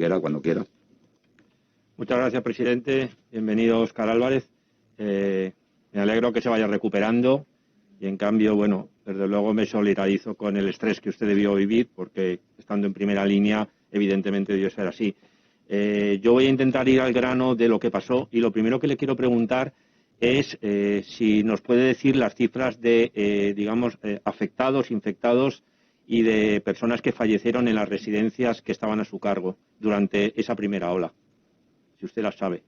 Higuera, cuando quiera. Muchas gracias, presidente. Bienvenido, Óscar Álvarez. Me alegro que se vaya recuperando y, en cambio, bueno, desde luego me solidarizo con el estrés que usted debió vivir, porque estando en primera línea, evidentemente debió ser así. Yo voy a intentar ir al grano de lo que pasó y lo primero que le quiero preguntar es si nos puede decir las cifras de, afectados, infectados y de personas que fallecieron en las residencias que estaban a su cargo durante esa primera ola, si usted las sabe.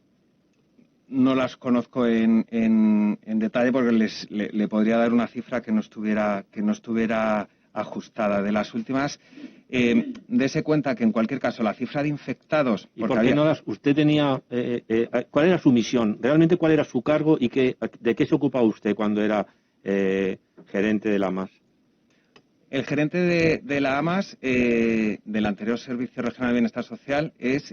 No las conozco en detalle porque le podría dar una cifra que no estuviera ajustada. De las últimas, dese cuenta que en cualquier caso la cifra de infectados... ¿Y por qué no las... Usted tenía... ¿cuál era su misión? ¿Realmente cuál era su cargo y de qué se ocupaba usted cuando era gerente de la AMAS? El gerente de la AMAS, del anterior Servicio Regional de Bienestar Social, es,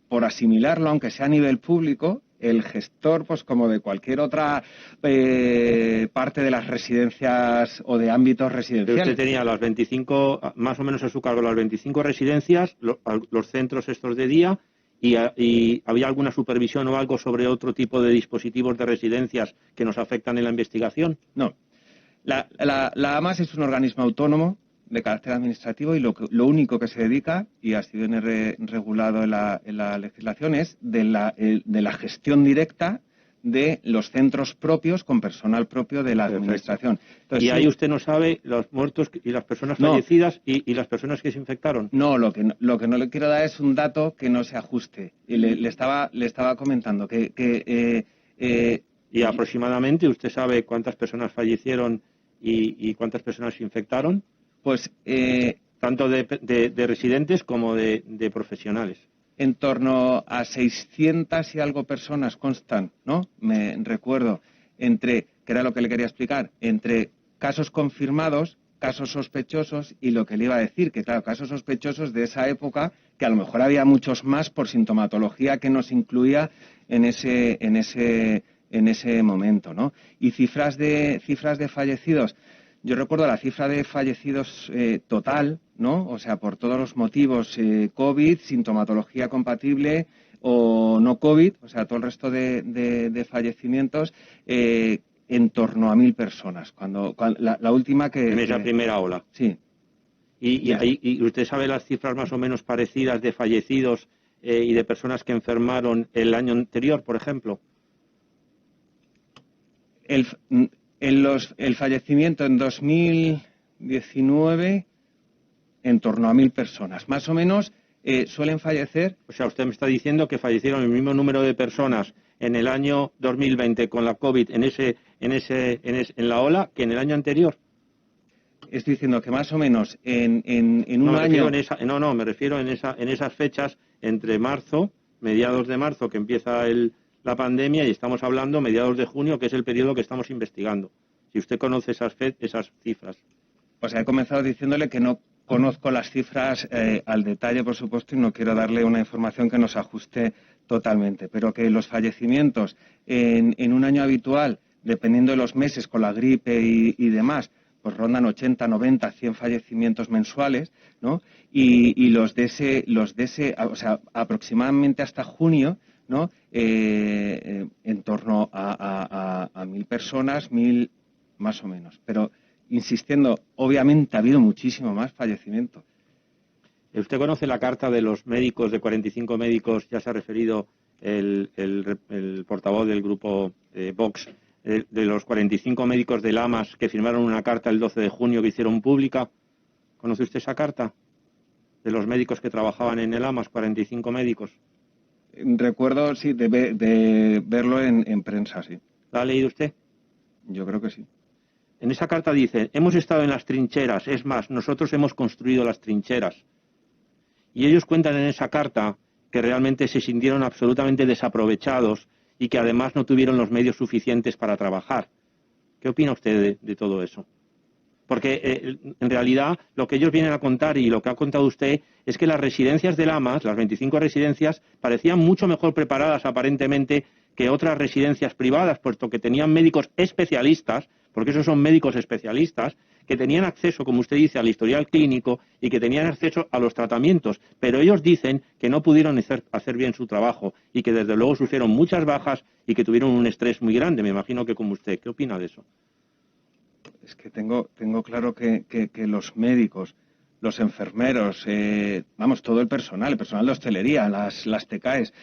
por asimilarlo, aunque sea a nivel público, el gestor, pues como de cualquier otra parte de las residencias o de ámbitos residenciales. Usted tenía las 25, más o menos a su cargo, las 25 residencias, los centros estos de día, y ¿había alguna supervisión o algo sobre otro tipo de dispositivos de residencias que nos afectan en la investigación? No. La AMAS es un organismo autónomo de carácter administrativo y lo único que se dedica, y ha sido regulado en la legislación, es de la gestión directa de los centros propios con personal propio de la administración. Entonces, y ahí usted no sabe los muertos y las personas fallecidas y las personas que se infectaron. No, lo que no le quiero dar es un dato que no se ajuste. Y le estaba comentando que y aproximadamente, ¿usted sabe cuántas personas fallecieron y cuántas personas se infectaron? Pues tanto de residentes como de profesionales. En torno a 600 y algo personas constan, ¿no? Me recuerdo, que era lo que le quería explicar, entre casos confirmados, casos sospechosos y lo que le iba a decir, que claro, casos sospechosos de esa época, que a lo mejor había muchos más por sintomatología que nos incluía en ese momento, ¿no? Y cifras de fallecidos. Yo recuerdo la cifra de fallecidos total, ¿no? O sea, por todos los motivos, COVID, sintomatología compatible o no COVID, o sea, todo el resto de fallecimientos, en torno a 1.000 personas. Cuando la última que... En esa primera ola. Sí. ¿Y usted sabe las cifras más o menos parecidas de fallecidos y de personas que enfermaron el año anterior, por ejemplo? El fallecimiento en 2019 en torno a 1.000 personas. Más o menos suelen fallecer... O sea, usted me está diciendo que fallecieron el mismo número de personas en el año 2020 con la COVID en la ola que en el año anterior. Estoy diciendo que más o menos en un año... me refiero en esas fechas entre marzo, mediados de marzo, que empieza la pandemia, y estamos hablando mediados de junio, que es el periodo que estamos investigando. Si usted conoce esas cifras. Pues he comenzado diciéndole que no conozco las cifras al detalle, por supuesto, y no quiero darle una información que nos ajuste totalmente, pero que los fallecimientos en un año habitual, dependiendo de los meses, con la gripe y demás, pues rondan 80, 90, 100 fallecimientos mensuales, ¿no? Y los de ese, o sea, aproximadamente hasta junio, ¿no? En torno a 1.000 personas, 1.000 más o menos. Pero, insistiendo, obviamente ha habido muchísimo más fallecimiento. ¿Usted conoce la carta de los médicos, de 45 médicos, ya se ha referido el portavoz del grupo Vox, de los 45 médicos de AMAS que firmaron una carta el 12 de junio que hicieron pública? ¿Conoce usted esa carta? De los médicos que trabajaban en el AMAS, 45 médicos. Recuerdo, sí, de verlo en prensa, sí. ¿La ha leído usted? Yo creo que sí. En esa carta dice, hemos estado en las trincheras, es más, nosotros hemos construido las trincheras. Y ellos cuentan en esa carta que realmente se sintieron absolutamente desaprovechados y que además no tuvieron los medios suficientes para trabajar. ¿Qué opina usted de todo eso? Porque en realidad lo que ellos vienen a contar y lo que ha contado usted es que las residencias del AMAS, las 25 residencias, parecían mucho mejor preparadas aparentemente que otras residencias privadas, puesto que tenían médicos especialistas, porque esos son médicos especialistas, que tenían acceso, como usted dice, al historial clínico y que tenían acceso a los tratamientos, pero ellos dicen que no pudieron hacer bien su trabajo y que desde luego sufrieron muchas bajas y que tuvieron un estrés muy grande, me imagino que como usted. ¿Qué opina de eso? Es que tengo claro que los médicos, los enfermeros, todo el personal de hostelería, las TKs,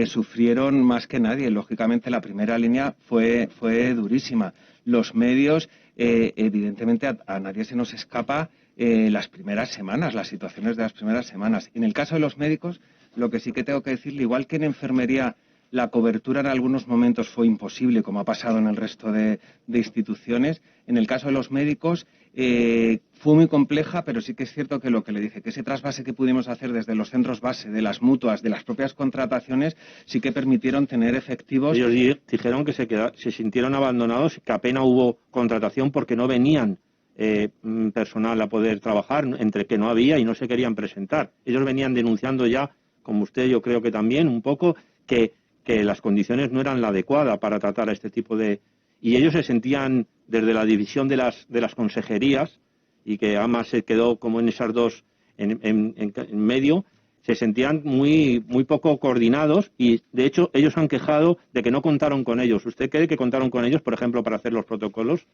sufrieron más que nadie. Lógicamente la primera línea fue durísima. Los medios, evidentemente a nadie se nos escapa las primeras semanas, las situaciones de las primeras semanas. En el caso de los médicos, lo que sí que tengo que decirle, igual que en enfermería la cobertura en algunos momentos fue imposible, como ha pasado en el resto de instituciones, en el caso de los médicos fue muy compleja, pero sí que es cierto que lo que le dije, que ese trasvase que pudimos hacer desde los centros base, de las mutuas, de las propias contrataciones, sí que permitieron tener efectivos. Ellos dijeron que se sintieron abandonados, que apenas hubo contratación porque no venían personal a poder trabajar, entre que no había y no se querían presentar. Ellos venían denunciando ya, como usted yo creo que también, un poco, que las condiciones no eran la adecuada para tratar a este tipo de... Y ellos se sentían, desde la división de las consejerías, y que además se quedó como en esas dos en medio, se sentían muy poco coordinados y, de hecho, ellos han quejado de que no contaron con ellos. ¿Usted cree que contaron con ellos, por ejemplo, para hacer los protocolos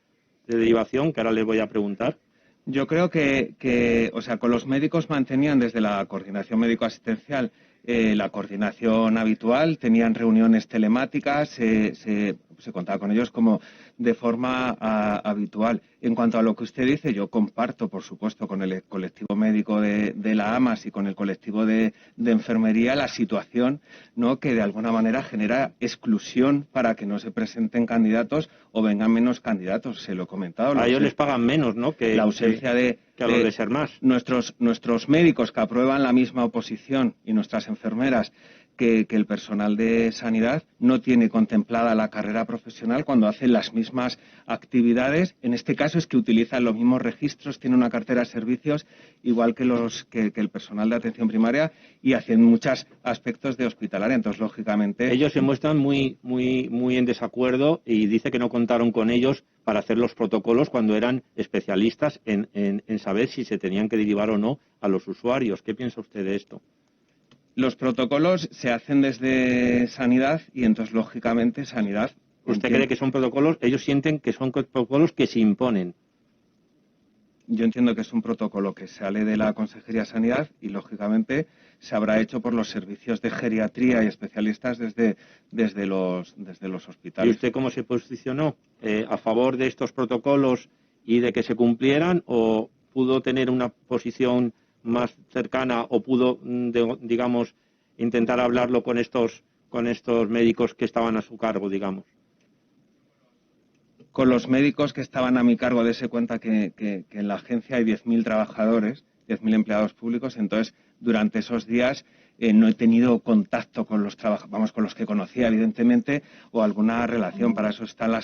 de derivación, que ahora les voy a preguntar? Yo creo que con los médicos mantenían desde la coordinación médico-asistencial la coordinación habitual, tenían reuniones telemáticas, se contaba con ellos como de forma habitual. En cuanto a lo que usted dice, yo comparto, por supuesto, con el colectivo médico de la AMAS y con el colectivo de enfermería la situación, ¿no?, que de alguna manera genera exclusión para que no se presenten candidatos o vengan menos candidatos. Se lo he comentado. A ellos les pagan menos, ¿no?, la ausencia que a los de SERMAS. Nuestros médicos que aprueban la misma oposición y nuestras enfermeras que el personal de sanidad no tiene contemplada la carrera profesional cuando hacen las mismas actividades. En este caso es que utilizan los mismos registros, tienen una cartera de servicios igual que el personal de atención primaria y hacen muchos aspectos de hospitalaria. Entonces, lógicamente... Ellos se muestran muy en desacuerdo y dice que no contaron con ellos para hacer los protocolos cuando eran especialistas en saber si se tenían que derivar o no a los usuarios. ¿Qué piensa usted de esto? Los protocolos se hacen desde sanidad y entonces, lógicamente, sanidad... ¿Usted cree que son protocolos? Ellos sienten que son protocolos que se imponen. Yo entiendo que es un protocolo que sale de la Consejería de Sanidad y, lógicamente, se habrá hecho por los servicios de geriatría y especialistas desde los hospitales. ¿Y usted cómo se posicionó? ¿A favor de estos protocolos y de que se cumplieran o pudo tener una posición más cercana o pudo, digamos, intentar hablarlo con estos médicos que estaban a su cargo, digamos? Con los médicos que estaban a mi cargo, dése cuenta que en la agencia hay 10.000 trabajadores, 10.000 empleados públicos, entonces durante esos días no he tenido contacto con los con los que conocía, evidentemente, o alguna relación. Para eso está la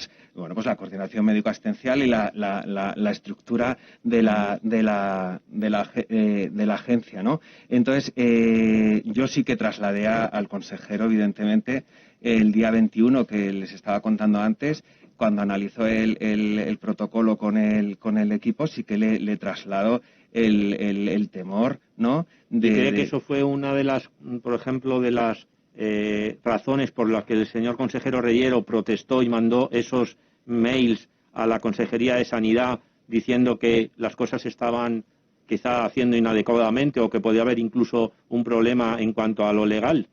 coordinación médico-asistencial y la estructura de la agencia, ¿no? Entonces, yo sí que trasladé al consejero, evidentemente, el día 21, que les estaba contando antes, cuando analizó el protocolo con el equipo, sí que le trasladó el temor, ¿no? ¿Y cree que eso fue una de las, por ejemplo, de las razones por las que el señor consejero Reyero protestó y mandó esos mails a la Consejería de Sanidad diciendo que las cosas estaban quizá haciendo inadecuadamente o que podía haber incluso un problema en cuanto a lo legal?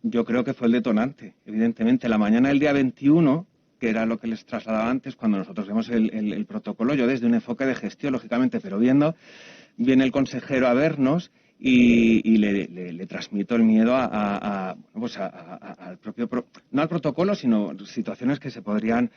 Yo creo que fue el detonante, evidentemente. La mañana del día 21, que era lo que les trasladaba antes, cuando nosotros vemos el protocolo, yo desde un enfoque de gestión, lógicamente, pero viene el consejero a vernos y le transmito el miedo al propio, no al protocolo, sino situaciones que se podrían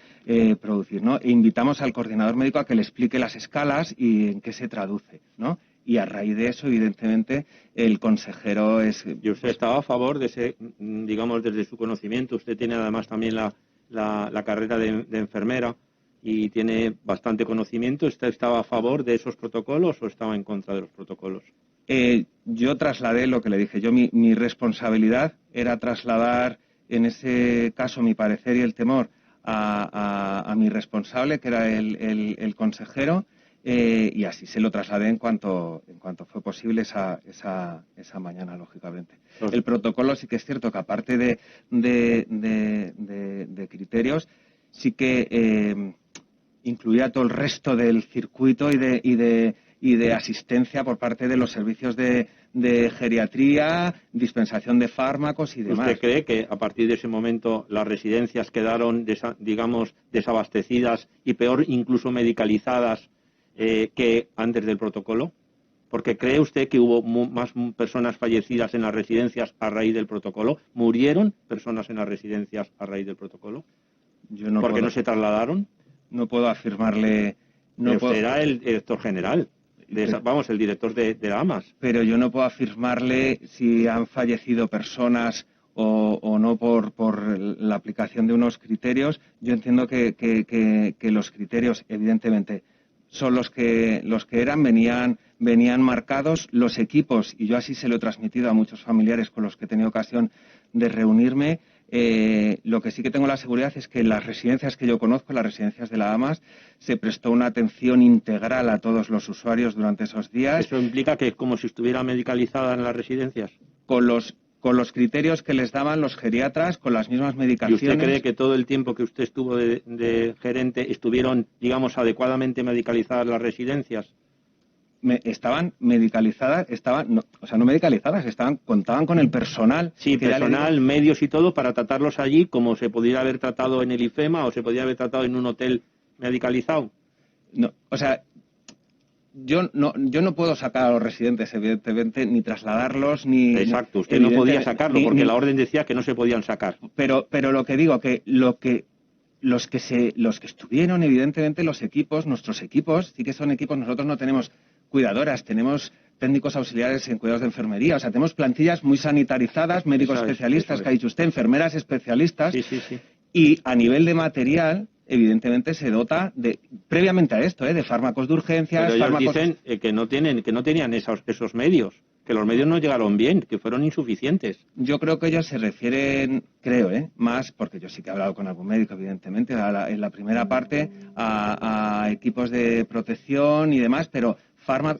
producir, ¿no? E invitamos al coordinador médico a que le explique las escalas y en qué se traduce, ¿no? Y a raíz de eso, evidentemente, el consejero es... ¿Y usted estaba a favor de ese, digamos, desde su conocimiento? Usted tiene además también la carrera de enfermera y tiene bastante conocimiento. ¿Usted estaba a favor de esos protocolos o estaba en contra de los protocolos? Yo trasladé lo que le dije. Mi responsabilidad era trasladar en ese caso, mi parecer y el temor a mi responsable, que era el consejero, y así se lo trasladé en cuanto fue posible esa mañana, lógicamente. El protocolo sí que es cierto que, aparte de criterios, sí que incluía todo el resto del circuito y de asistencia por parte de los servicios de geriatría, dispensación de fármacos y demás. ¿Usted cree que a partir de ese momento las residencias quedaron, digamos, desabastecidas y peor incluso medicalizadas que antes del protocolo? Porque ¿cree usted que hubo más personas fallecidas en las residencias a raíz del protocolo? ¿Murieron personas en las residencias a raíz del protocolo? ¿Porque no se trasladaron? No puedo afirmarle... Usted era el director general. El director de la AMAS. Pero yo no puedo afirmarle si han fallecido personas o no por la aplicación de unos criterios. Yo entiendo que los criterios, evidentemente, son los que eran, venían marcados. Los equipos, y yo así se lo he transmitido a muchos familiares con los que he tenido ocasión de reunirme. Lo que sí que tengo la seguridad es que en las residencias que yo conozco, las residencias de la AMAS, se prestó una atención integral a todos los usuarios durante esos días. ¿Eso implica que es como si estuviera medicalizada en las residencias? Con los criterios que les daban los geriatras, con las mismas medicaciones. ¿Y usted cree que todo el tiempo que usted estuvo de gerente estuvieron, digamos, adecuadamente medicalizadas las residencias? Estaban medicalizadas, no medicalizadas, contaban con el personal. Sí, personal, medios y todo para tratarlos allí como se podría haber tratado en el IFEMA o se podría haber tratado en un hotel medicalizado. No, yo no puedo sacar a los residentes, evidentemente, ni trasladarlos, ni... Exacto, usted no podía sacarlo porque la orden decía que no se podían sacar. Pero lo que digo, los que estuvieron, evidentemente, nuestros equipos, sí que son equipos, nosotros no tenemos cuidadoras, tenemos técnicos auxiliares en cuidados de enfermería, tenemos plantillas muy sanitarizadas, médicos especialistas, que ha dicho usted, enfermeras especialistas, sí. Y a nivel de material, evidentemente se dota previamente a esto, de fármacos de urgencias. Pero ellos dicen que no tenían esos medios, que los medios no llegaron bien, que fueron insuficientes. Yo creo que ellos se refieren, más, porque yo sí que he hablado con algún médico, evidentemente, en la primera parte, a equipos de protección y demás, pero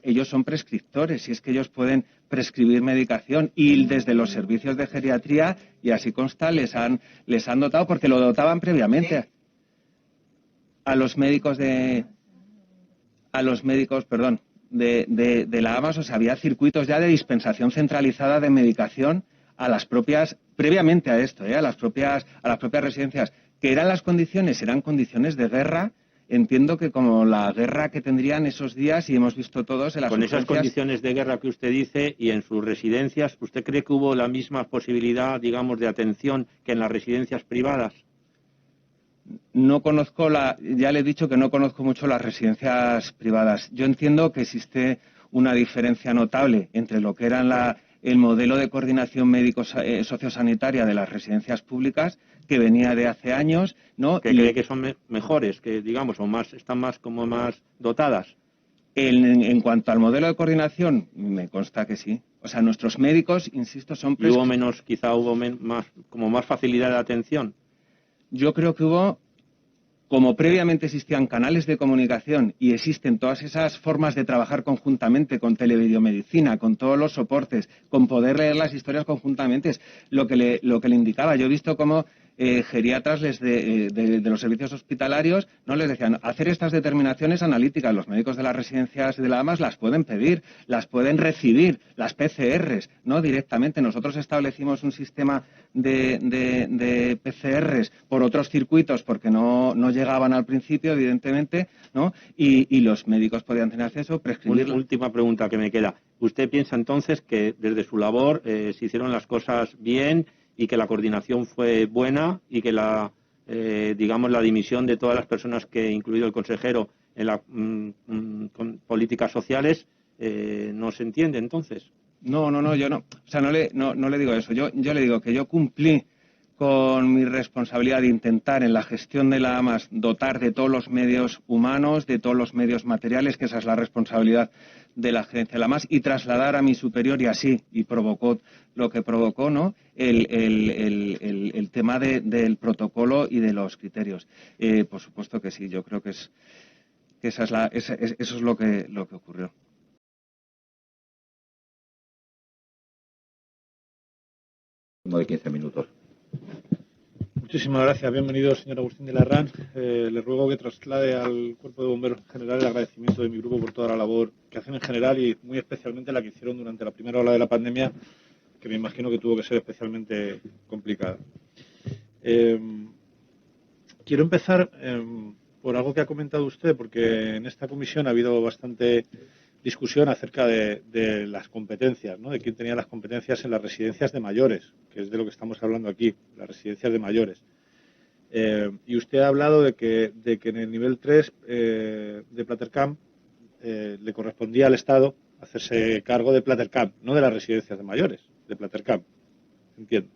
ellos son prescriptores y es que ellos pueden prescribir medicación y desde los servicios de geriatría, y así consta, les han dotado, porque lo dotaban previamente a los médicos de la AMAS. Había circuitos ya de dispensación centralizada de medicación previamente a esto, a las propias residencias, que eran condiciones de guerra. Entiendo que como la guerra que tendrían esos días, y hemos visto todos en las Con esas condiciones de guerra que usted dice y en sus residencias, ¿usted cree que hubo la misma posibilidad, digamos, de atención que en las residencias privadas? No conozco ya le he dicho que no conozco mucho las residencias privadas. Yo entiendo que existe una diferencia notable entre lo que era el modelo de coordinación médico-sociosanitaria de las residencias públicas, que venía de hace años, ¿no? ¿Que cree que son mejores, que digamos, están más dotadas? En cuanto al modelo de coordinación, me consta que sí. Nuestros médicos, insisto, son... ¿Y hubo más facilidad de atención? Yo creo que como previamente existían canales de comunicación y existen todas esas formas de trabajar conjuntamente con televideomedicina, con todos los soportes, con poder leer las historias conjuntamente, es lo que le indicaba. Yo he visto cómo geriatras de los servicios hospitalarios no les decían hacer estas determinaciones analíticas. Los médicos de las residencias de la AMAS las pueden pedir, las pueden recibir, las PCRs, no directamente. Nosotros establecimos un sistema de PCRs por otros circuitos porque no llegaban al principio, evidentemente, ¿no? Y los médicos podían tener acceso, prescribir. Una última pregunta que me queda. ¿Usted piensa entonces que desde su labor se hicieron las cosas bien y que la coordinación fue buena y que la dimisión de todas las personas que, incluido el consejero, con políticas sociales, no se entiende entonces? No, yo no. No le digo eso. Yo le digo que yo cumplí con mi responsabilidad de intentar en la gestión de la AMAS dotar de todos los medios humanos, de todos los medios materiales, que esa es la responsabilidad de la gerencia de la AMAS, y trasladar a mi superior, y así, y provocó lo que provocó, ¿no?, el tema del protocolo y de los criterios. Por supuesto que sí, yo creo que eso es lo que ocurrió. De 15 minutos. Muchísimas gracias. Bienvenido, señor Agustín de Larrán. Le ruego que traslade al Cuerpo de Bomberos en general el agradecimiento de mi grupo por toda la labor que hacen en general y muy especialmente la que hicieron durante la primera ola de la pandemia, que me imagino que tuvo que ser especialmente complicada. Quiero empezar por algo que ha comentado usted, porque en esta comisión ha habido bastante discusión acerca de las competencias, ¿no?, de quién tenía las competencias en las residencias de mayores, que es de lo que estamos hablando aquí, las residencias de mayores. Y usted ha hablado de que en el nivel 3 de Platercamp le correspondía al Estado hacerse cargo de Platercamp, no de las residencias de mayores, de Platercamp. Entiendo.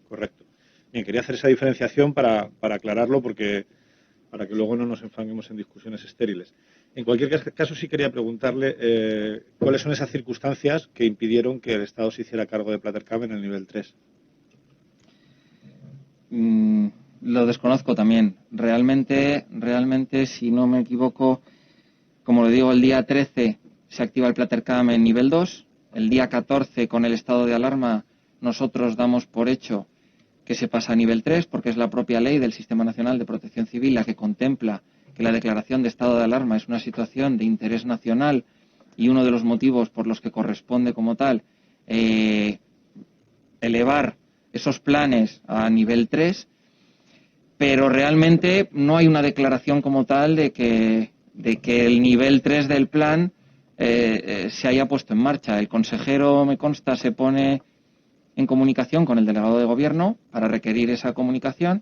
Correcto. Bien, quería hacer esa diferenciación para aclararlo, para que luego no nos enfanguemos en discusiones estériles. En cualquier caso, sí quería preguntarle cuáles son esas circunstancias que impidieron que el Estado se hiciera cargo de Platercamp en el nivel 3. Lo desconozco también. Realmente, si no me equivoco, como le digo, el día 13 se activa el Platercamp en nivel 2. El día 14, con el estado de alarma, nosotros damos por hecho que se pasa a nivel 3, porque es la propia ley del Sistema Nacional de Protección Civil la que contempla que la declaración de estado de alarma es una situación de interés nacional y uno de los motivos por los que corresponde como tal elevar esos planes a nivel 3, pero realmente no hay una declaración como tal de que el nivel 3 del plan se haya puesto en marcha. El consejero, me consta, se pone en comunicación con el delegado de gobierno para requerir esa comunicación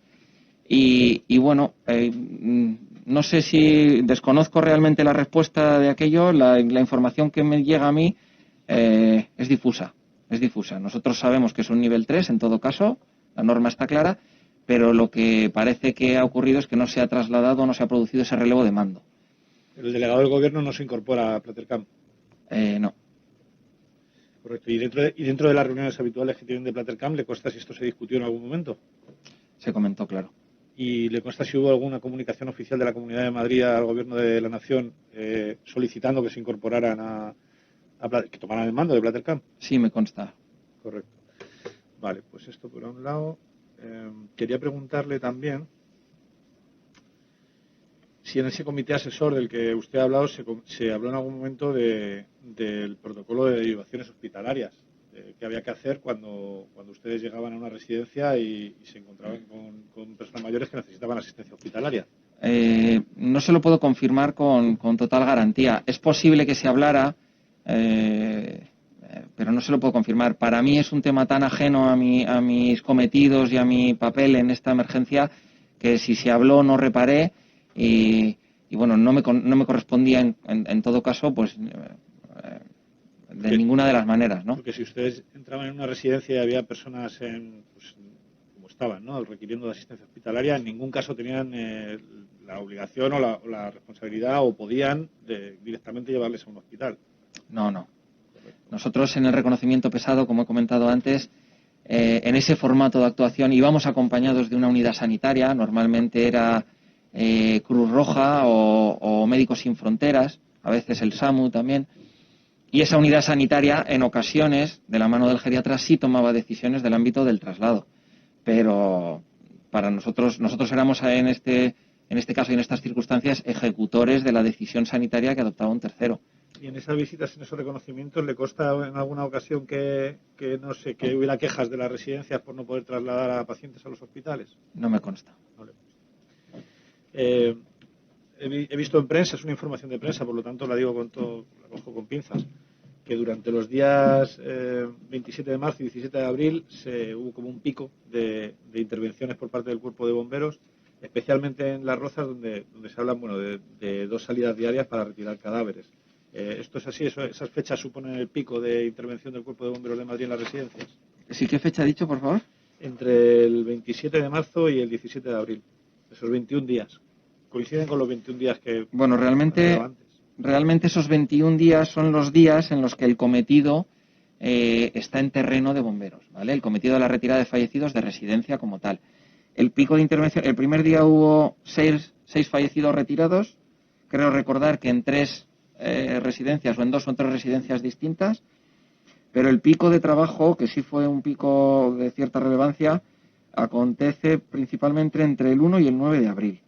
y bueno, no sé si desconozco realmente la respuesta de aquello. La información que me llega a mí es difusa. Nosotros sabemos que es un nivel 3 en todo caso, la norma está clara, pero lo que parece que ha ocurrido es que no se ha trasladado, no se ha producido ese relevo de mando. ¿El delegado del gobierno no se incorpora a Platercamp? No. Correcto. ¿Y dentro de las reuniones habituales que tienen de Platercamp, le consta si esto se discutió en algún momento? Se comentó, claro. ¿Y le consta si hubo alguna comunicación oficial de la Comunidad de Madrid al Gobierno de la Nación solicitando que se incorporaran que tomaran el mando de Platercamp? Sí, me consta. Correcto. Vale, pues esto por un lado. Quería preguntarle también si en ese comité asesor del que usted ha hablado se habló en algún momento del protocolo de derivaciones hospitalarias, que había que hacer cuando ustedes llegaban a una residencia y se encontraban con personas mayores que necesitaban asistencia hospitalaria. No se lo puedo confirmar con total garantía. Es posible que se hablara, pero no se lo puedo confirmar. Para mí es un tema tan ajeno a mis cometidos y a mi papel en esta emergencia que si se habló no reparé y bueno, no me correspondía en todo caso, pues de ninguna de las maneras, ¿no? Porque si ustedes entraban en una residencia y había personas como estaban, ¿no?, requiriendo de asistencia hospitalaria, en ningún caso tenían la obligación o la responsabilidad o podían directamente llevarles a un hospital. No. Nosotros en el reconocimiento pesado, como he comentado antes, en ese formato de actuación íbamos acompañados de una unidad sanitaria, normalmente era Cruz Roja o Médicos Sin Fronteras, a veces el SAMU también, y esa unidad sanitaria en ocasiones, de la mano del geriatra, sí tomaba decisiones del ámbito del traslado, pero para nosotros éramos en este caso y en estas circunstancias ejecutores de la decisión sanitaria que adoptaba un tercero. ¿Y en esas visitas, en esos reconocimientos, le consta en alguna ocasión que hubiera quejas de las residencias por no poder trasladar a pacientes a los hospitales? No me consta. No le consta. He visto en prensa, es una información de prensa, por lo tanto la cojo con pinzas, que durante los días 27 de marzo y 17 de abril hubo como un pico de intervenciones por parte del Cuerpo de Bomberos, especialmente en Las Rozas, donde se habla de 2 salidas diarias para retirar cadáveres. ¿Esto es así? ¿Esas fechas suponen el pico de intervención del Cuerpo de Bomberos de Madrid en las residencias? ¿Sí qué fecha ha dicho, por favor? entre el 27 de marzo y el 17 de abril. Esos 21 días. Coinciden con los 21 días que... Bueno, realmente esos 21 días son los días en los que el cometido está en terreno de bomberos, ¿vale? El cometido de la retirada de fallecidos de residencia como tal. El pico de intervención, el primer día hubo 6 fallecidos retirados. Creo recordar que en 3 residencias o en 2 o 3 residencias distintas. Pero el pico de trabajo, que sí fue un pico de cierta relevancia, acontece principalmente entre el 1 y el 9 de abril.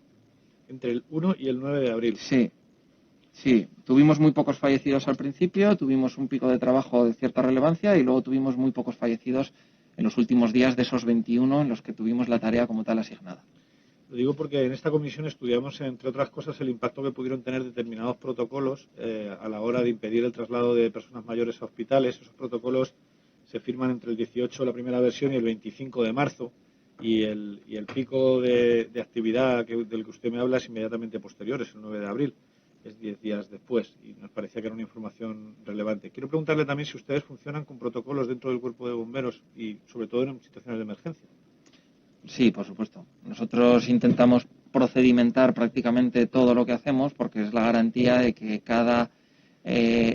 Entre el 1 y el 9 de abril. Sí. Tuvimos muy pocos fallecidos al principio, tuvimos un pico de trabajo de cierta relevancia y luego tuvimos muy pocos fallecidos en los últimos días de esos 21 en los que tuvimos la tarea como tal asignada. Lo digo porque en esta comisión estudiamos, entre otras cosas, el impacto que pudieron tener determinados protocolos a la hora de impedir el traslado de personas mayores a hospitales. Esos protocolos se firman entre el 18, la primera versión, y el 25 de marzo. Y el pico de actividad del que usted me habla es inmediatamente posterior, es el 9 de abril. Es 10 días después y nos parecía que era una información relevante. Quiero preguntarle también si ustedes funcionan con protocolos dentro del cuerpo de bomberos y sobre todo en situaciones de emergencia. Sí, por supuesto. Nosotros intentamos procedimentar prácticamente todo lo que hacemos porque es la garantía de que cada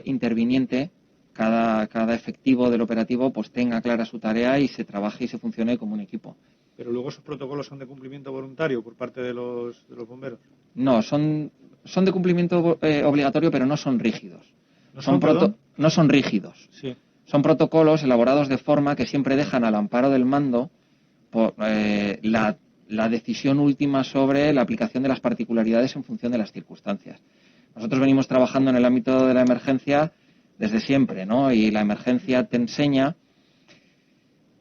interviniente, cada efectivo del operativo, pues tenga clara su tarea y se trabaje y se funcione como un equipo. Pero luego esos protocolos son de cumplimiento voluntario por parte de los bomberos. No, son de cumplimiento obligatorio, pero no son rígidos. No son rígidos. Sí. Son protocolos elaborados de forma que siempre dejan al amparo del mando por, la decisión última sobre la aplicación de las particularidades en función de las circunstancias. Nosotros venimos trabajando en el ámbito de la emergencia desde siempre, ¿no? Y la emergencia te enseña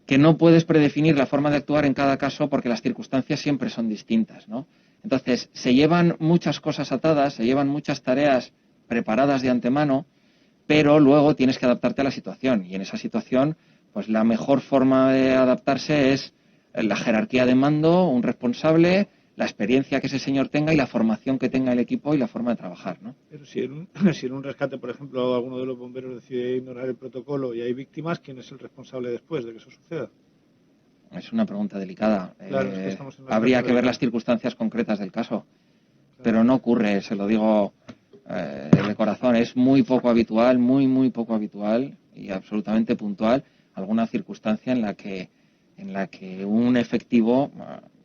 que no puedes predefinir la forma de actuar en cada caso porque las circunstancias siempre son distintas, ¿no? Entonces, se llevan muchas cosas atadas, se llevan muchas tareas preparadas de antemano, pero luego tienes que adaptarte a la situación. Y en esa situación, pues la mejor forma de adaptarse es la jerarquía de mando, un responsable, la experiencia que ese señor tenga y la formación que tenga el equipo y la forma de trabajar, ¿no? Pero si en un rescate, por ejemplo, alguno de los bomberos decide ignorar el protocolo y hay víctimas, ¿quién es el responsable después de que eso suceda? Es una pregunta delicada. Claro, es que estamos en una habría que ver las circunstancias concretas del caso. Claro. Pero no ocurre, se lo digo de corazón, es muy poco habitual, muy poco habitual y absolutamente puntual alguna circunstancia en la que un efectivo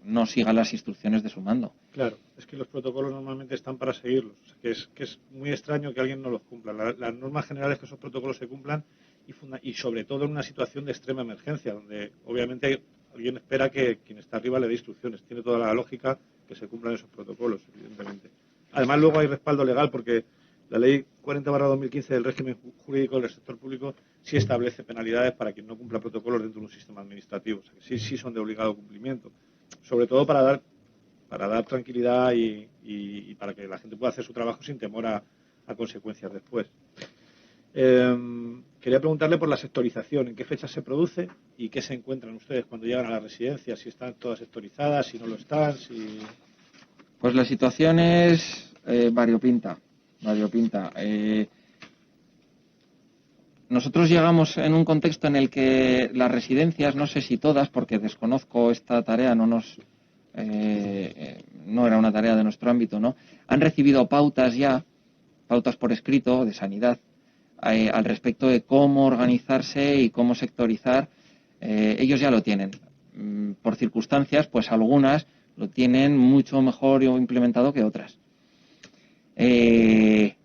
no siga las instrucciones de su mando. Claro, es que los protocolos normalmente están para seguirlos, o sea, que es muy extraño que alguien no los cumpla. Las normas generales es que esos protocolos se cumplan y sobre todo en una situación de extrema emergencia, donde obviamente alguien espera que quien está arriba le dé instrucciones. Tiene toda la lógica que se cumplan esos protocolos, evidentemente. Además, luego hay respaldo legal porque la Ley 40/2015 del régimen jurídico del sector público sí establece penalidades para quien no cumpla protocolos dentro de un sistema administrativo. O sea, que sí son de obligado cumplimiento. Sobre todo para dar tranquilidad y para que la gente pueda hacer su trabajo sin temor a consecuencias después. Quería preguntarle por la sectorización, en qué fecha se produce y qué se encuentran ustedes cuando llegan a la residencia, si están todas sectorizadas, si no lo están, si... Pues la situación es variopinta. Nosotros llegamos en un contexto en el que las residencias, no sé si todas, porque desconozco esta tarea, no era una tarea de nuestro ámbito, ¿no? Han recibido pautas por escrito de sanidad, al respecto de cómo organizarse y cómo sectorizar. Ellos ya lo tienen. Por circunstancias, pues algunas lo tienen mucho mejor implementado que otras.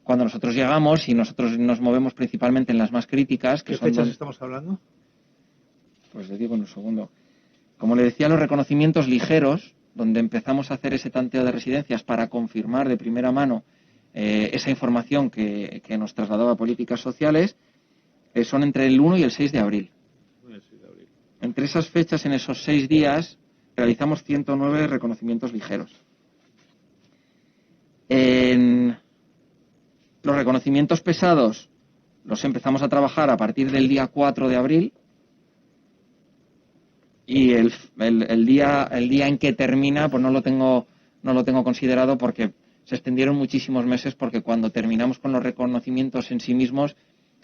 Cuando nosotros llegamos y nosotros nos movemos principalmente en las más críticas... ¿Qué fechas estamos hablando? Pues le digo en un segundo. Como le decía, los reconocimientos ligeros, donde empezamos a hacer ese tanteo de residencias para confirmar de primera mano esa información que nos trasladaba a políticas sociales, son entre el 1 y el 6 de abril. Entre esas fechas, en esos 6 días, realizamos 109 reconocimientos ligeros. En los reconocimientos pesados los empezamos a trabajar a partir del día 4 de abril y el día en que termina pues no lo tengo considerado porque se extendieron muchísimos meses, porque cuando terminamos con los reconocimientos en sí mismos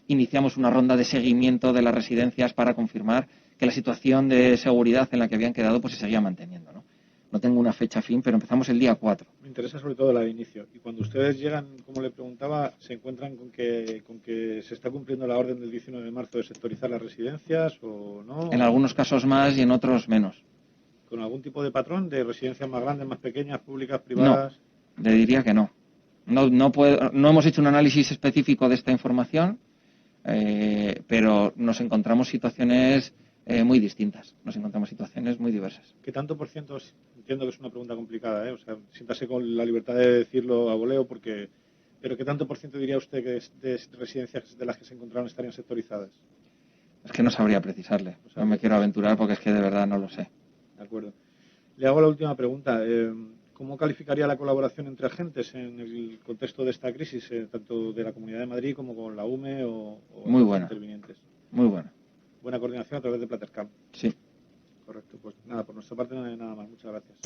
iniciamos una ronda de seguimiento de las residencias para confirmar que la situación de seguridad en la que habían quedado pues se seguía manteniendo, ¿no? No tengo una fecha fin, pero empezamos el día 4. Me interesa sobre todo la de inicio. Y cuando ustedes llegan, como le preguntaba, ¿se encuentran con que se está cumpliendo la orden del 19 de marzo de sectorizar las residencias o no? En algunos casos más y en otros menos. ¿Con algún tipo de patrón de residencias más grandes, más pequeñas, públicas, privadas? No, le diría que no. No hemos hecho un análisis específico de esta información, pero nos encontramos situaciones muy distintas. Nos encontramos situaciones muy diversas. ¿Qué tanto por ciento? Entiendo que es una pregunta complicada, O sea, siéntase con la libertad de decirlo a voleo, pero ¿qué tanto por ciento diría usted que de residencias de las que se encontraron estarían sectorizadas? Es que no sabría precisarle. No me quiero aventurar porque es que de verdad no lo sé. De acuerdo. Le hago la última pregunta. ¿Cómo calificaría la colaboración entre agentes en el contexto de esta crisis, tanto de la Comunidad de Madrid como con la UME o muy los buena. intervinientes? Muy buena. Buena coordinación a través de Platercam. Sí. Correcto. Pues nada, por nuestra parte no hay nada más. Muchas gracias.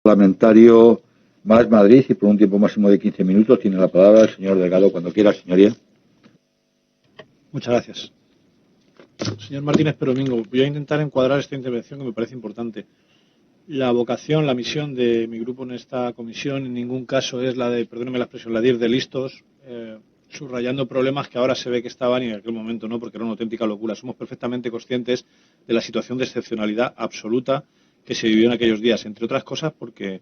Parlamentario Más Madrid, y por un tiempo máximo de 15 minutos tiene la palabra el señor Delgado cuando quiera, señoría. Muchas gracias. Señor Martínez Peromingo, voy a intentar encuadrar esta intervención que me parece importante. La vocación, la misión de mi grupo en esta comisión en ningún caso es la de, perdóneme la expresión, la de ir de listos, subrayando problemas que ahora se ve que estaban y en aquel momento no, porque era una auténtica locura. Somos perfectamente conscientes de la situación de excepcionalidad absoluta que se vivió en aquellos días, entre otras cosas porque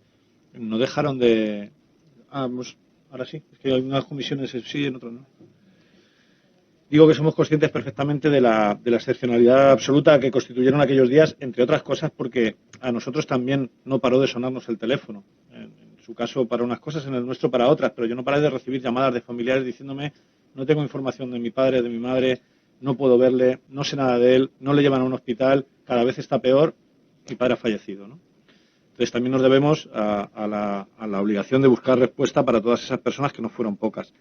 no dejaron de... ahora sí, es que hay algunas comisiones sí, en otras no. Digo que somos conscientes perfectamente de la excepcionalidad absoluta que constituyeron aquellos días, entre otras cosas porque a nosotros también no paró de sonarnos el teléfono. En su caso para unas cosas, en el nuestro para otras, pero yo no paré de recibir llamadas de familiares diciéndome no tengo información de mi padre, de mi madre, no puedo verle, no sé nada de él, no le llevan a un hospital, cada vez está peor, mi padre ha fallecido, ¿no? Entonces también nos debemos a la obligación de buscar respuesta para todas esas personas que no fueron pocas.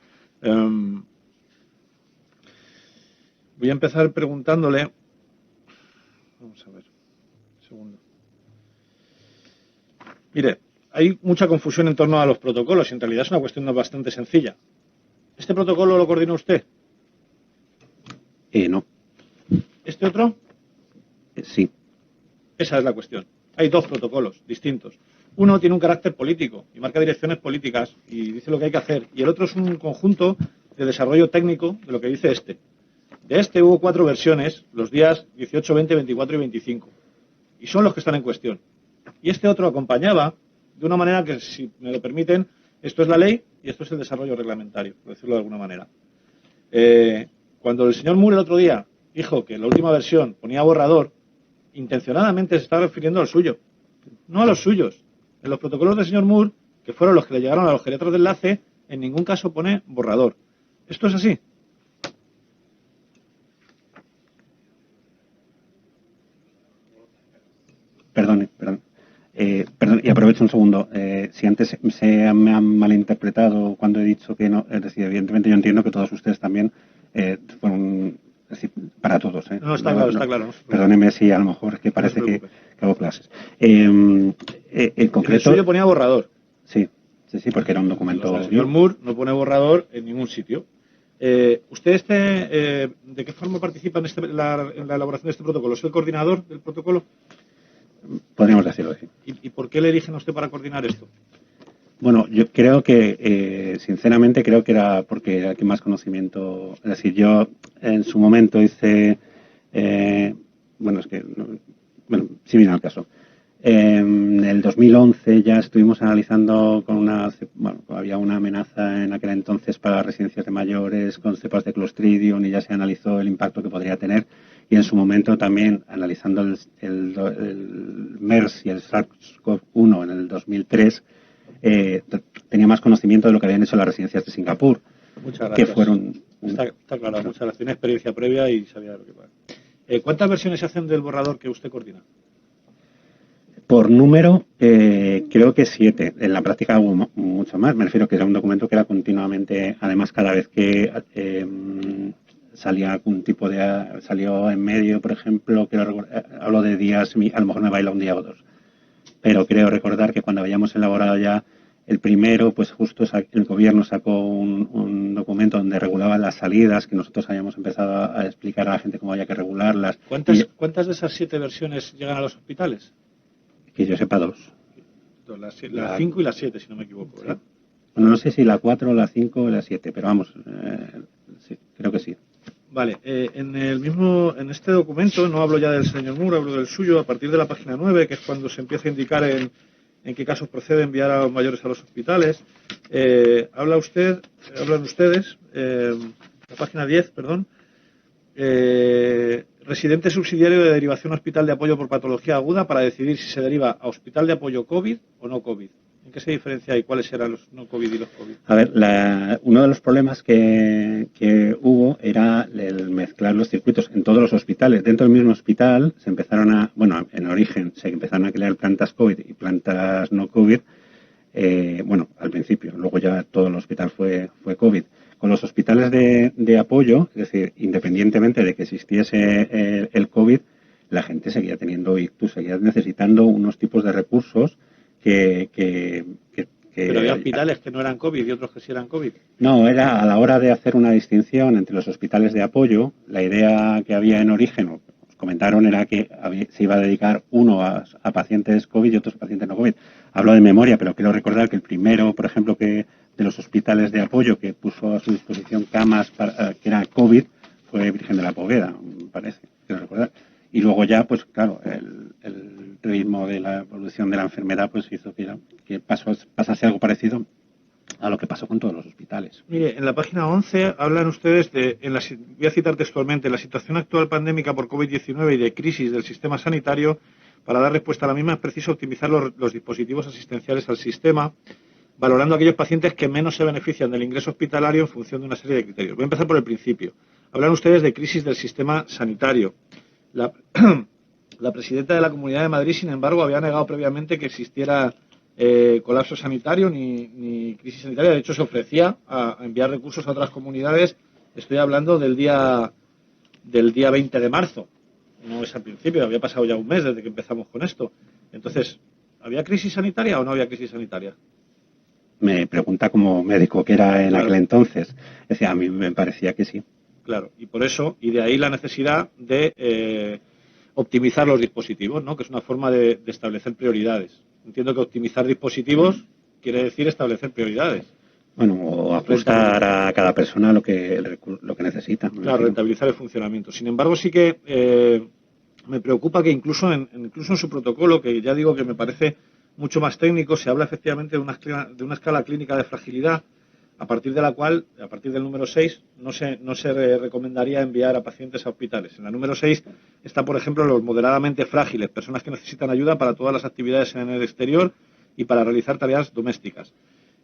Voy a empezar preguntándole... Vamos a ver. Un segundo. Mire, hay mucha confusión en torno a los protocolos y en realidad es una cuestión bastante sencilla. ¿Este protocolo lo coordina usted? No. ¿Este otro? Sí. Esa es la cuestión. Hay dos protocolos distintos. Uno tiene un carácter político y marca direcciones políticas y dice lo que hay que hacer. Y el otro es un conjunto de desarrollo técnico de lo que dice este. De este hubo 4 versiones los días 18, 20, 24 y 25. Y son los que están en cuestión. Y este otro acompañaba de una manera que, si me lo permiten, esto es la ley y esto es el desarrollo reglamentario, por decirlo de alguna manera. Cuando el señor Moore el otro día dijo que la última versión ponía borrador, intencionadamente se está refiriendo al suyo, no a los suyos. En los protocolos del señor Moore, que fueron los que le llegaron a los geriatras de enlace, en ningún caso pone borrador. ¿Esto es así? Perdón. Y aprovecho un segundo. Si antes me han malinterpretado cuando he dicho que no, es decir, evidentemente yo entiendo que todos ustedes también fueron, es decir, para todos. No, está claro, está claro. No perdóneme si a lo mejor que parece que hago clases. En concreto... El suyo ponía borrador. Sí, porque era un documento... El señor Moore no pone borrador en ningún sitio. ¿Usted de qué forma participa en la elaboración de este protocolo? ¿Es el coordinador del protocolo? Podríamos decirlo así. ¿Y por qué le eligen a usted para coordinar esto? Bueno, yo creo que, sinceramente, creo que era porque era el que más conocimiento... Es decir, yo en su momento hice... sí viene al caso. En el 2011 ya estuvimos analizando había una amenaza en aquel entonces para residencias de mayores con cepas de Clostridium y ya se analizó el impacto que podría tener. Y en su momento también, analizando el MERS y el SARS-CoV-1 en el 2003, tenía más conocimiento de lo que habían hecho las residencias de Singapur. Muchas gracias. Que fueron... Está claro, muchas gracias. Tiene experiencia previa y sabía de lo que va. ¿Cuántas versiones se hacen del borrador que usted coordina? Por número, creo que 7. En la práctica hubo mucho más. Me refiero que era un documento que era continuamente, además cada vez que salía algún tipo de... Salió en medio, por ejemplo, hablo de días, a lo mejor me baila un día o dos. pero creo recordar que cuando habíamos elaborado ya el primero, pues justo el gobierno sacó un documento donde regulaba las salidas, que nosotros habíamos empezado a explicar a la gente cómo había que regularlas. ¿Cuántas de esas 7 versiones llegan a los hospitales? Que yo sepa 2. La 5 y la 7, si no me equivoco, ¿verdad? Sí. Bueno, no sé si la 4, la 5 o la 7, pero vamos, sí, creo que sí. Vale, en este documento, no hablo ya del señor Muro, hablo del suyo, a partir de la página 9, que es cuando se empieza a indicar en qué casos procede enviar a los mayores a los hospitales. Hablan ustedes, la página 10, perdón, residente subsidiario de derivación a hospital de apoyo por patología aguda para decidir si se deriva a hospital de apoyo COVID o no COVID. ¿En qué se diferencia y cuáles eran los no COVID y los COVID? A ver, uno de los problemas que hubo era el mezclar los circuitos en todos los hospitales. Dentro del mismo hospital se empezaron en origen se empezaron a crear plantas COVID y plantas no COVID, al principio. Luego ya todo el hospital fue COVID. Con los hospitales de apoyo, es decir, independientemente de que existiese el COVID, la gente seguía teniendo ictus, seguía necesitando unos tipos de recursos Pero había hospitales que no eran COVID y otros que sí eran COVID. No, era a la hora de hacer una distinción entre los hospitales de apoyo, la idea que había en origen, os comentaron, era que se iba a dedicar uno a pacientes COVID y otros a pacientes no COVID. Hablo de memoria, pero quiero recordar que el primero, por ejemplo, de los hospitales de apoyo que puso a su disposición camas que era COVID, fue Virgen de la Poveda, me parece, quiero recordar. Y luego ya, pues claro, el ritmo de la evolución de la enfermedad pues hizo que pasase algo parecido a lo que pasó con todos los hospitales. Mire, en la página 11 hablan ustedes voy a citar textualmente, la situación actual pandémica por COVID-19 y de crisis del sistema sanitario. Para dar respuesta a la misma es preciso optimizar los dispositivos asistenciales al sistema, valorando a aquellos pacientes que menos se benefician del ingreso hospitalario en función de una serie de criterios. Voy a empezar por el principio. Hablan ustedes de crisis del sistema sanitario. La presidenta de la Comunidad de Madrid, sin embargo, había negado previamente que existiera colapso sanitario ni crisis sanitaria. De hecho, se ofrecía a enviar recursos a otras comunidades. Estoy hablando del día 20 de marzo. No es al principio, había pasado ya un mes desde que empezamos con esto. Entonces, ¿había crisis sanitaria o no había crisis sanitaria? Me pregunta como médico que era en aquel entonces. Decía, a mí me parecía que sí. Claro, y por eso, y de ahí la necesidad de optimizar los dispositivos, ¿no? Que es una forma de establecer prioridades. Entiendo que optimizar dispositivos quiere decir establecer prioridades. Bueno, o ajustar a cada persona lo que necesita. Claro, rentabilizar el funcionamiento. Sin embargo, sí que me preocupa que incluso en su protocolo, que ya digo que me parece mucho más técnico, se habla efectivamente de una escala clínica de fragilidad, a partir de la cual, a partir del número 6, no se recomendaría enviar a pacientes a hospitales. En la número 6 está, por ejemplo, los moderadamente frágiles, personas que necesitan ayuda para todas las actividades en el exterior y para realizar tareas domésticas.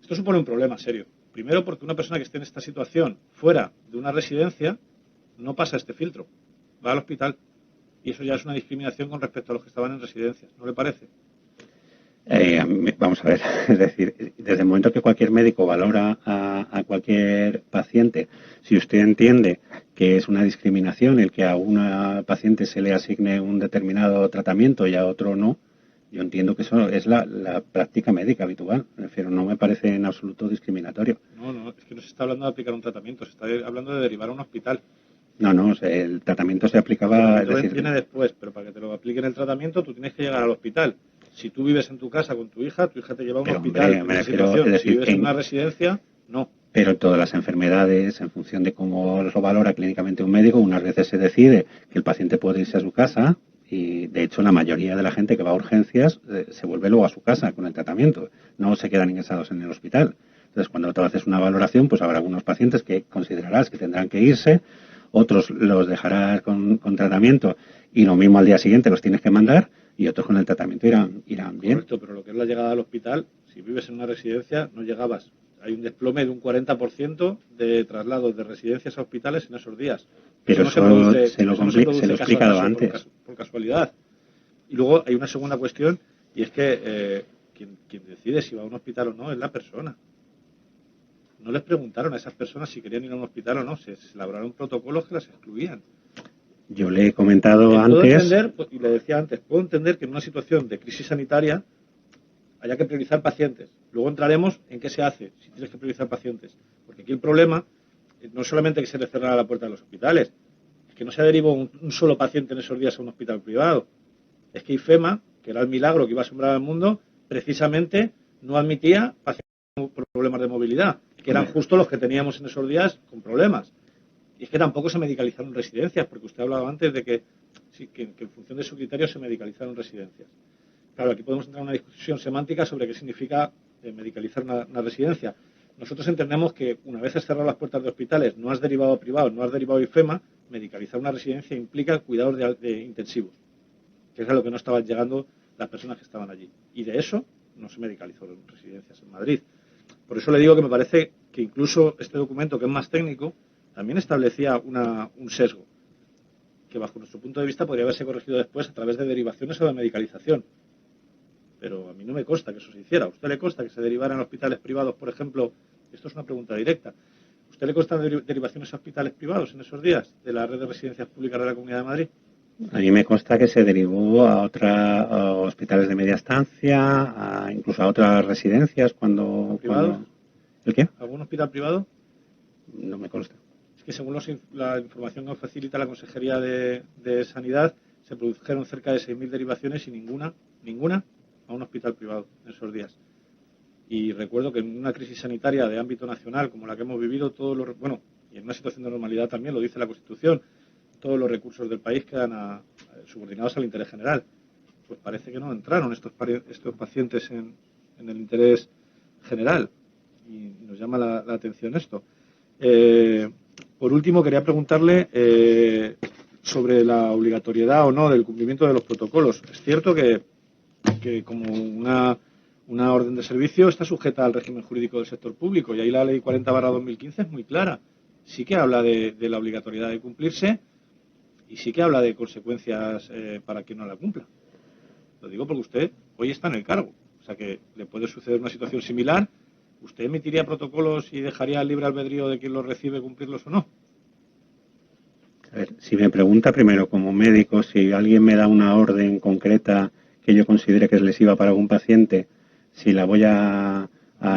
Esto supone un problema serio. Primero, porque una persona que esté en esta situación fuera de una residencia no pasa este filtro, va al hospital. Y eso ya es una discriminación con respecto a los que estaban en residencias, ¿no le parece? Vamos a ver, es decir, desde el momento que cualquier médico valora a cualquier paciente, si usted entiende que es una discriminación el que a una paciente se le asigne un determinado tratamiento y a otro no, yo entiendo que eso es la práctica médica habitual. Me refiero, no me parece en absoluto discriminatorio. No, es que no se está hablando de aplicar un tratamiento, se está hablando de derivar a un hospital. No, el tratamiento se aplicaba... Viene después, pero para que te lo apliquen el tratamiento tú tienes que llegar al hospital. Si tú vives en tu casa con tu hija te lleva a un hospital. Hombre, si vives en una residencia, no. Pero todas las enfermedades, en función de cómo lo valora clínicamente un médico, unas veces se decide que el paciente puede irse a su casa y, de hecho, la mayoría de la gente que va a urgencias se vuelve luego a su casa con el tratamiento. No se quedan ingresados en el hospital. Entonces, cuando tú haces una valoración, pues habrá algunos pacientes que considerarás que tendrán que irse, otros los dejarás con tratamiento y lo mismo al día siguiente los tienes que mandar y otros con el tratamiento irán bien. Correcto, pero lo que es la llegada al hospital, si vives en una residencia, no llegabas. Hay un desplome de un 40% de traslados de residencias a hospitales en esos días. Pero eso se lo he explicado antes. Por casualidad. Y luego hay una segunda cuestión, y es que quien decide si va a un hospital o no es la persona. No les preguntaron a esas personas si querían ir a un hospital o no. Se elaboraron protocolos que las excluían. Yo le he comentado antes... Y le decía antes, puedo entender que en una situación de crisis sanitaria haya que priorizar pacientes. Luego entraremos en qué se hace si tienes que priorizar pacientes. Porque aquí el problema no es solamente que se le cerrara la puerta de los hospitales, es que no se derivó un solo paciente en esos días a un hospital privado. Es que IFEMA, que era el milagro que iba a asombrar al mundo, precisamente no admitía pacientes con problemas de movilidad, que eran justo los que teníamos en esos días con problemas. Y es que tampoco se medicalizaron residencias, porque usted ha hablado antes de que, sí, que en función de su criterio se medicalizaron residencias. Claro, aquí podemos entrar en una discusión semántica sobre qué significa medicalizar una residencia. Nosotros entendemos que una vez cerrado las puertas de hospitales, no has derivado privado, no has derivado IFEMA, medicalizar una residencia implica cuidados de intensivos, que es a lo que no estaban llegando las personas que estaban allí. Y de eso no se medicalizó en residencias en Madrid. Por eso le digo que me parece que incluso este documento, que es más técnico, también establecía un sesgo, que bajo nuestro punto de vista podría haberse corregido después a través de derivaciones o de medicalización. Pero a mí no me consta que eso se hiciera. ¿A usted le consta que se derivaran a hospitales privados, por ejemplo? Esto es una pregunta directa. ¿A usted le constan derivaciones a hospitales privados en esos días de la red de residencias públicas de la Comunidad de Madrid? A mí me consta que se derivó a hospitales de media estancia, incluso a otras residencias cuando... ¿El qué? ¿Algún hospital privado? No me consta. Es que según la información que nos facilita la Consejería de Sanidad, se produjeron cerca de 6.000 derivaciones y ninguna a un hospital privado en esos días. Y recuerdo que en una crisis sanitaria de ámbito nacional como la que hemos vivido, y en una situación de normalidad también, lo dice la Constitución, todos los recursos del país quedan subordinados al interés general. Pues parece que no entraron estos pacientes en el interés general. Y nos llama la atención esto. Por último, quería preguntarle sobre la obligatoriedad o no del cumplimiento de los protocolos. Es cierto que como una orden de servicio está sujeta al régimen jurídico del sector público, y ahí la ley 40/2015 es muy clara. Sí que habla de la obligatoriedad de cumplirse y sí que habla de consecuencias para quien no la cumpla. Lo digo porque usted hoy está en el cargo, o sea que le puede suceder una situación similar. ¿Usted emitiría protocolos y dejaría el libre albedrío de quien los recibe cumplirlos o no? A ver, si me pregunta primero como médico, si alguien me da una orden concreta que yo considere que es lesiva para algún paciente, si la voy a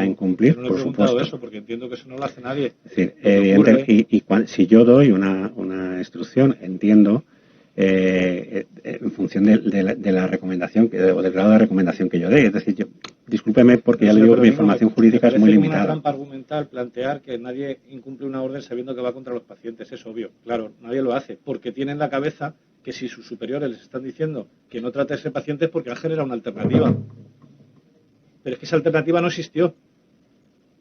incumplir, no le he por preguntado supuesto. eso, porque entiendo que eso no lo hace nadie. Es decir, evidentemente, si yo doy una instrucción, entiendo, en función de la recomendación o del grado de recomendación que yo dé. Es decir, discúlpeme porque ya le digo que mi información jurídica es muy limitada. Es una trampa argumental plantear que nadie incumple una orden sabiendo que va contra los pacientes. Es obvio, claro, nadie lo hace, porque tiene en la cabeza que si sus superiores les están diciendo que no trate a ese paciente es porque han generado una alternativa. Pero es que esa alternativa no existió.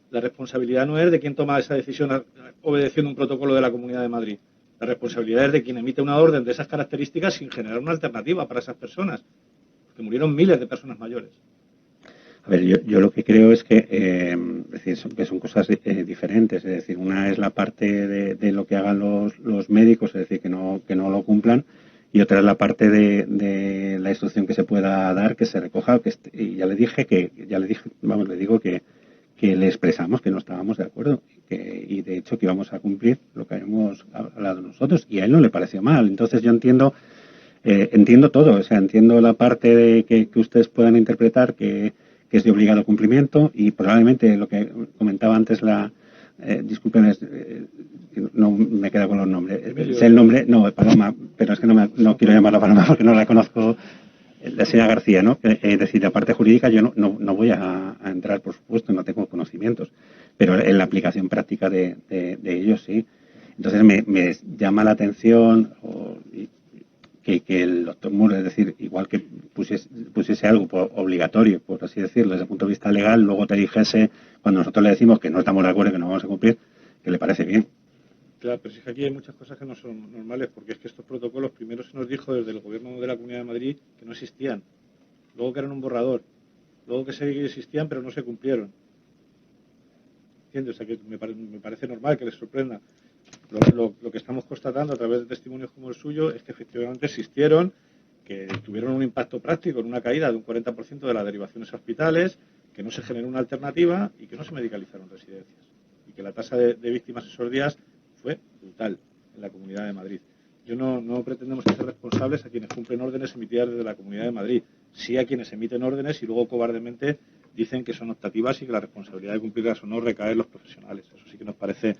La responsabilidad no es de quien toma esa decisión obedeciendo un protocolo de la Comunidad de Madrid. La responsabilidad es de quien emite una orden de esas características sin generar una alternativa para esas personas. Porque murieron miles de personas mayores. A ver, yo lo que creo es que, que son cosas diferentes. Es decir, una es la parte de lo que hagan los médicos, es decir, que no lo cumplan, y otra es la parte de la instrucción que se pueda dar, que se recoja. Y le digo que le expresamos que no estábamos de acuerdo y de hecho que íbamos a cumplir lo que habíamos hablado nosotros, y a él no le pareció mal. Entonces yo entiendo todo, o sea, entiendo la parte de que ustedes puedan interpretar que es de obligado cumplimiento, y probablemente lo que comentaba antes disculpen, no me queda con los nombres. Es el nombre, no, Paloma, pero es que no quiero llamarla Paloma porque no la conozco. La señora García, ¿no? Es decir, la parte jurídica yo no voy a entrar, por supuesto, no tengo conocimientos, pero en la aplicación práctica de ellos sí. Entonces me llama la atención que el doctor Moore, es decir, igual que pusiese algo obligatorio, por así decirlo, desde el punto de vista legal, luego te dijese, cuando nosotros le decimos que no estamos de acuerdo y que no vamos a cumplir, que le parece bien. Claro, pero es que aquí hay muchas cosas que no son normales, porque es que estos protocolos primero se nos dijo desde el Gobierno de la Comunidad de Madrid que no existían, luego que eran un borrador, luego que sí que existían pero no se cumplieron. ¿Entiendes? O sea, que me parece normal que les sorprenda. Lo que estamos constatando a través de testimonios como el suyo es que efectivamente existieron, que tuvieron un impacto práctico en una caída de un 40% de las derivaciones a hospitales, que no se generó una alternativa y que no se medicalizaron residencias. Y que la tasa de víctimas esos días fue brutal en la Comunidad de Madrid. Yo no pretendemos hacer responsables a quienes cumplen órdenes emitidas desde la Comunidad de Madrid, sí a quienes emiten órdenes y luego cobardemente dicen que son optativas y que la responsabilidad de cumplirlas o no recae en los profesionales. Eso sí que nos parece